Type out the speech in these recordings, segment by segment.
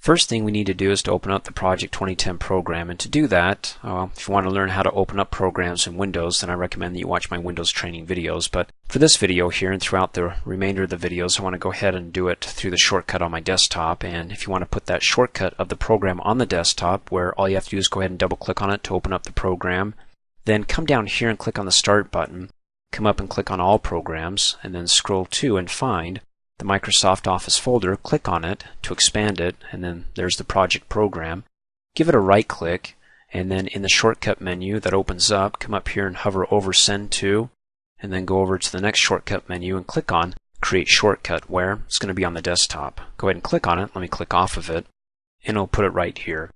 First thing we need to do is to open up the Project 2010 program, and to do that, if you want to learn how to open up programs in Windows, then I recommend that you watch my Windows training videos. But for this video here and throughout the remainder of the videos, I want to go ahead and do it through the shortcut on my desktop. And if you want to put that shortcut of the program on the desktop, where all you have to do is go ahead and double click on it to open up the program, then come down here and click on the Start button, come up and click on All Programs, and then scroll to and find the Microsoft Office folder, click on it to expand it, and then there's the project program. Give it a right click, and then in the shortcut menu that opens up, come up here and hover over Send To, and then go over to the next shortcut menu and click on Create Shortcut, where it's going to be on the desktop. Go ahead and click on it. Let me click off of it, and it'll put it right here.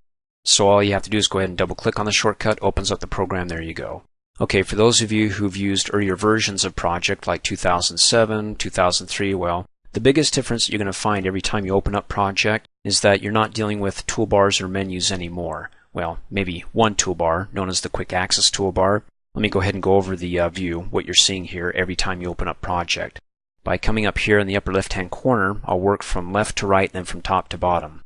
So all you have to do is go ahead and double click on the shortcut, opens up the program, there you go. Okay, for those of you who've used earlier versions of Project like 2007, 2003, well, the biggest difference you're going to find every time you open up Project is that you're not dealing with toolbars or menus anymore. Well, maybe one toolbar, known as the Quick Access toolbar. Let me go ahead and go over the view, what you're seeing here every time you open up Project. By coming up here in the upper left-hand corner, I'll work from left to right, then from top to bottom.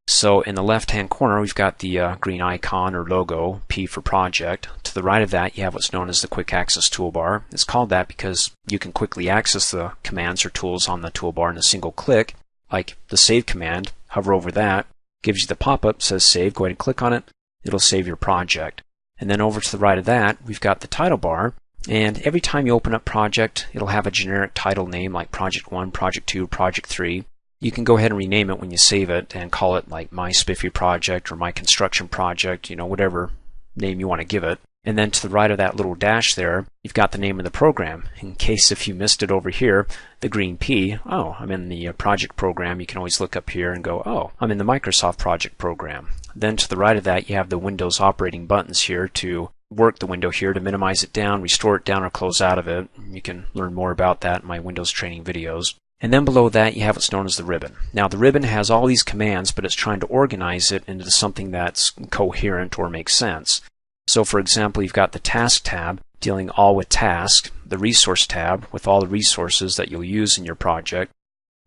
So in the left-hand corner, we've got the green icon or logo, P for Project. To the right of that, you have what's known as the Quick Access toolbar. It's called that because you can quickly access the commands or tools on the toolbar in a single click, like the Save command. Hover over that, gives you the pop-up, says Save. Go ahead and click on it. It'll save your project. And then over to the right of that, we've got the title bar. And every time you open up Project, it'll have a generic title name like Project 1, Project 2, Project 3. You can go ahead and rename it when you save it and call it like My Spiffy Project or My Construction Project, whatever name you want to give it. And then to the right of that little dash there, you've got the name of the program. In case if you missed it over here, the green P, oh, I'm in the project program, you can always look up here and go, oh, I'm in the Microsoft project program. Then to the right of that, you have the Windows operating buttons here to work the window here to minimize it down, restore it down, or close out of it. You can learn more about that in my Windows training videos. And then below that, you have what's known as the ribbon. Now, the ribbon has all these commands, but it's trying to organize it into something that's coherent or makes sense. So, for example, you've got the Task tab, dealing all with tasks, the Resource tab, with all the resources that you'll use in your project,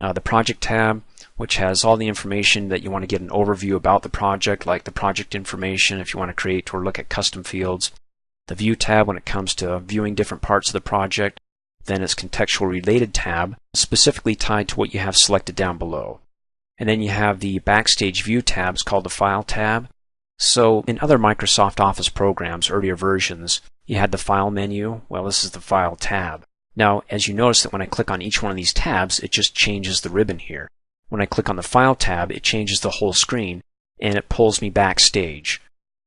the Project tab, which has all the information that you want to get an overview about the project, like the project information if you want to create or look at custom fields, the View tab when it comes to viewing different parts of the project, then its contextual related tab, specifically tied to what you have selected down below. And then you have the Backstage View tabs called the File tab. So in other Microsoft Office programs, earlier versions, you had the File menu. Well, this is the File tab. Now, as you notice that when I click on each one of these tabs, it just changes the ribbon here. When I click on the File tab, it changes the whole screen, and it pulls me backstage.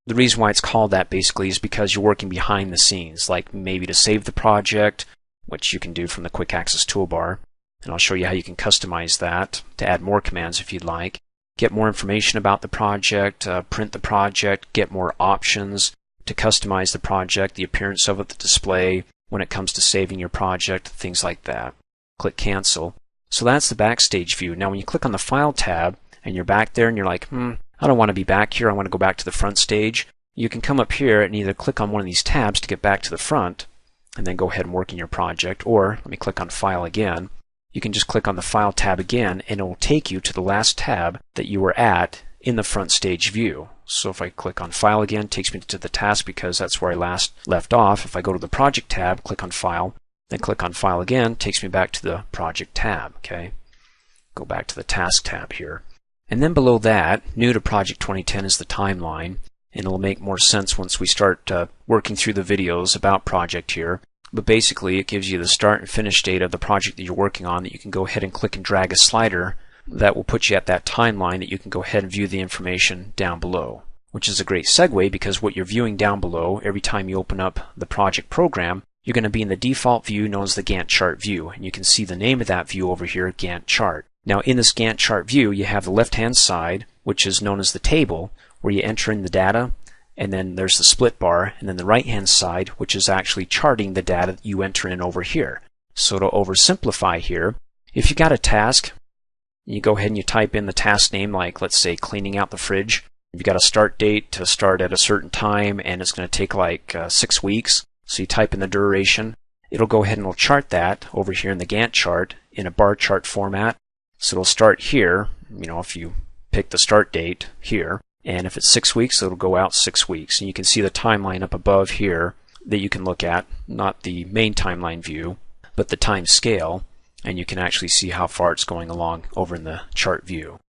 The reason why it's called that basically is because you're working behind the scenes, like maybe to save the project, which you can do from the Quick Access toolbar. And I'll show you how you can customize that to add more commands if you'd like. Get more information about the project, print the project, get more options to customize the project, the appearance of it, the display, when it comes to saving your project, things like that. Click Cancel. So that's the Backstage view. Now when you click on the File tab and you're back there and you're like, I don't want to be back here, I want to go back to the front stage, you can come up here and either click on one of these tabs to get back to the front, and then go ahead and work in your project, or let me click on File again. You can just click on the File tab again and it will take you to the last tab that you were at in the front stage view. So if I click on File again, it takes me to the task because that's where I last left off. If I go to the Project tab, click on File, then click on File again, it takes me back to the Project tab. Okay, go back to the Task tab here. And then below that, new to Project 2010 is the timeline, and it'll make more sense once we start working through the videos about Project here. But basically, it gives you the start and finish date of the project that you're working on that you can go ahead and click and drag a slider that will put you at that timeline that you can go ahead and view the information down below, which is a great segue because what you're viewing down below, every time you open up the project program, you're going to be in the default view known as the Gantt chart view, and you can see the name of that view over here, Gantt chart. Now in this Gantt chart view, you have the left-hand side, which is known as the table, where you enter in the data, and then there's the split bar, and then the right-hand side, which is actually charting the data that you enter in over here. So to oversimplify here, if you got a task, you go ahead and you type in the task name, like let's say cleaning out the fridge. You've got a start date to start at a certain time, and it's going to take like 6 weeks. So you type in the duration. It'll go ahead and it'll chart that over here in the Gantt chart in a bar chart format. So it'll start here. If you pick the start date here, and if it's 6 weeks, it'll go out 6 weeks. And you can see the timeline up above here that you can look at, not the main timeline view, but the time scale, and you can actually see how far it's going along over in the chart view.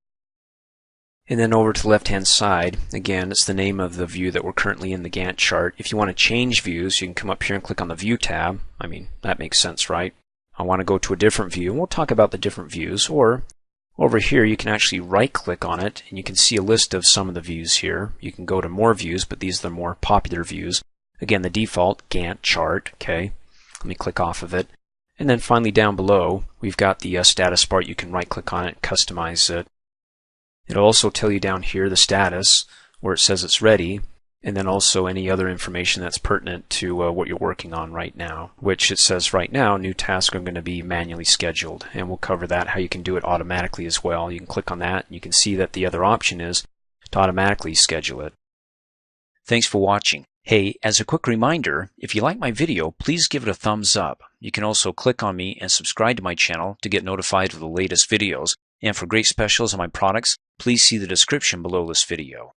And then over to the left-hand side, again, it's the name of the view that we're currently in the Gantt chart. If you want to change views, you can come up here and click on the View tab. I mean, that makes sense, right? I want to go to a different view, and we'll talk about the different views. Or over here, you can actually right-click on it, and you can see a list of some of the views here. You can go to more views, but these are the more popular views. Again, the default Gantt chart. Okay, let me click off of it. And then finally down below, we've got the status bar. You can right-click on it, customize it. It'll also tell you down here the status where it says it's ready, and then also any other information that's pertinent to what you're working on right now, which it says right now new tasks are going to be manually scheduled, and we'll cover that, how you can do it automatically as well. You can click on that and you can see that the other option is to automatically schedule it. Thanks for watching. Hey, as a quick reminder, if you like my video, please give it a thumbs up. You can also click on me and subscribe to my channel to get notified of the latest videos. And for great specials on my products, please see the description below this video.